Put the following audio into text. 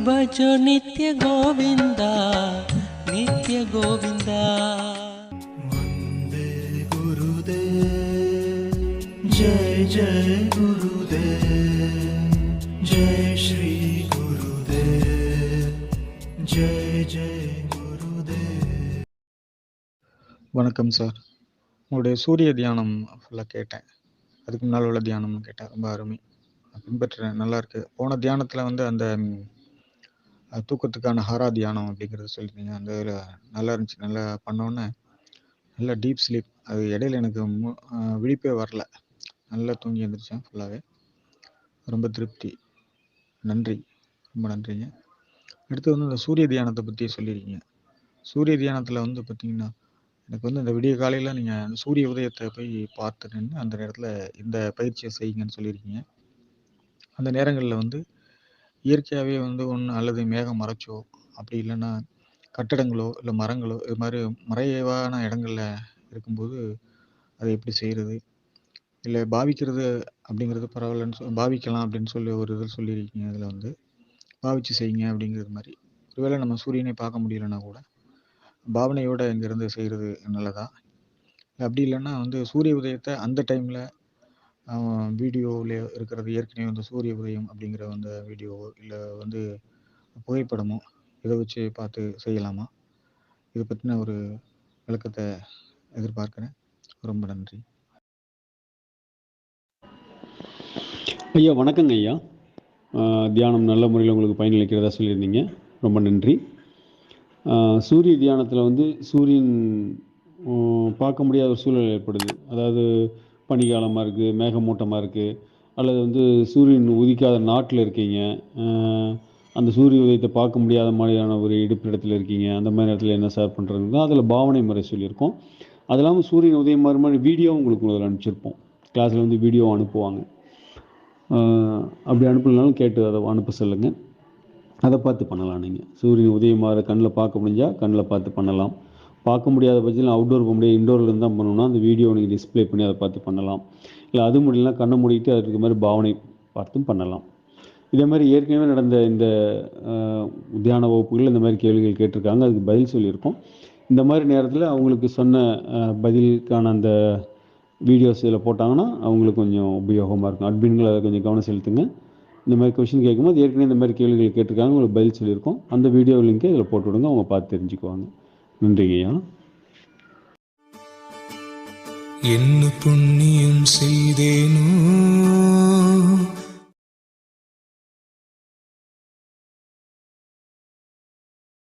भजो नित्य गोविंदा नित्य गोविंदा। वंदे गुरुदेव जय जय गुरुदेव जय श्री गुरुदेव जय जय गुरुदेव। வணக்கம் சார். உங்களுடைய சூரிய தியானம் ஃபுல்லாக கேட்டேன். அதுக்கு முன்னால் உள்ள தியானம்னு கேட்டேன். ரொம்ப அருமை, நான் பின்பற்றுறேன். நல்லா இருக்கு. போன தியானத்தில் வந்து அந்த தூக்கத்துக்கான ஹாரா தியானம் அப்படிங்கிறத சொல்லியிருந்தீங்க. அந்த இதில் நல்லா இருந்துச்சு. நல்லா பண்ணோன்னே நல்லா டீப் ஸ்லீப். அது இடையில எனக்கு விழிப்பே வரல. நல்லா தூங்கி எழுந்திரிச்சேன் ஃபுல்லாகவே. ரொம்ப திருப்தி. நன்றி, ரொம்ப நன்றிங்க. அடுத்து வந்து இந்த சூரிய தியானத்தை பற்றி சொல்லியிருக்கீங்க. சூரிய தியானத்தில் வந்து பார்த்திங்கன்னா எனக்கு வந்து இந்த விடிய காலையில் நீங்கள் அந்த சூரிய உதயத்தை போய் பார்த்து நின்று அந்த நேரத்தில் இந்த பயிற்சியை செய்யுங்கன்னு சொல்லியிருக்கீங்க. அந்த நேரங்களில் வந்து இயற்கையாகவே வந்து ஒன்று அல்லது மேகம் மறைச்சோ அப்படி இல்லைன்னா கட்டடங்களோ இல்லை மரங்களோ இது மாதிரி மறைவான இடங்களில் இருக்கும்போது அதை எப்படி செய்கிறது, இல்லை பாவிக்கிறது அப்படிங்கிறது பரவாயில்லன்னு பாவிக்கலாம் அப்படின்னு சொல்லி ஒரு இது சொல்லியிருக்கீங்க. அதில் வந்து பாவிச்சு செய்யுங்க அப்படிங்கிறது மாதிரி. ஒருவேளை நம்ம சூரியனை பார்க்க முடியலன்னா கூட பாவனையோடு இங்கேருந்து செய்கிறது நல்லதா? அப்படி இல்லைன்னா வந்து சூரிய உதயத்தை அந்த டைமில் வீடியோவில் இருக்கிறது ஏற்கனவே வந்து சூரிய உதயம் அப்படிங்கிற அந்த வீடியோவோ இல்லை வந்து புகைப்படமோ இதை வச்சு பார்த்து செய்யலாமா? இதை பற்றின ஒரு விளக்கத்தை எதிர்பார்க்குறேன். ரொம்ப நன்றி ஐயா. வணக்கங்க ஐயா. தியானம் நல்ல முறையில் உங்களுக்கு பயனளிக்கிறதா சொல்லியிருந்தீங்க. ரொம்ப நன்றி. சூரிய தியானத்தில் வந்து சூரியன் பார்க்க முடியாத ஒரு சூழல் ஏற்படுது. அதாவது பனிக்காலமாக இருக்குது, மேகமூட்டமாக இருக்குது, அல்லது வந்து சூரியன் உதிக்காத நாட்டில் இருக்கீங்க, அந்த சூரிய உதயத்தை பார்க்க முடியாத மாதிரியான ஒரு இருப்பிடத்தில் இருக்கீங்க. அந்த மாதிரி இடத்துல என்ன சார் பண்ணுறதுன்னா அதில் பாவனை முறை சொல்லியிருக்கோம். அது இல்லாமல் சூரியன் உதயம் மாதிரி வீடியோவும் உங்களுக்கு அதில் அனுப்பிச்சிருப்போம். கிளாஸில் வந்து வீடியோ அனுப்புவாங்க. அப்படி அனுப்பலனாலும் கேட்டு அதை அனுப்ப சொல்லுங்கள். அதை பார்த்து பண்ணலாம். நீங்கள் சூரியன் உதயமாக கண்ணில் பார்க்க முடிஞ்சால் கண்ணில் பார்த்து பண்ணலாம். பார்க்க முடியாத பட்சத்தில் அவுட்டோர் போக முடியாது, இன்டோரில் இருந்தால் பண்ணணும்னா அந்த வீடியோ நீங்கள் டிஸ்பிளே பண்ணி அதை பார்த்து பண்ணலாம். இல்லை அது முடியலாம் கண்ணை மூடிட்டு அதுக்கு மாதிரி பாவனை பார்த்தும் பண்ணலாம். இதே மாதிரி ஏற்கனவே நடந்த இந்த தியான வகுப்புகள் இந்த மாதிரி கேள்விகள் கேட்டிருக்காங்க, அதுக்கு பதில் சொல்லியிருக்கோம். இந்த மாதிரி நேரத்தில் அவங்களுக்கு சொன்ன பதிலுக்கான அந்த வீடியோஸ் இதில் போட்டாங்கன்னா அவங்களுக்கு கொஞ்சம் உபயோகமாக இருக்கும். அட்மின்கள் அதை கொஞ்சம் கவனம் செலுத்துங்க. இந்த மாதிரி கொஷின் கேட்கும்போது ஏற்கனவே இந்த மாதிரி கேள்விகள் கேட்டிருக்காங்க, உங்களுக்கு பதில் சொல்லியிருக்கோம். அந்த வீடியோ லிங்க்கை இதில் போட்டு விடுங்க, அவங்க பார்த்து தெரிஞ்சுக்குவாங்க. நன்றிங்கய்யா. என்ன புண்ணியம் செய்தேனோ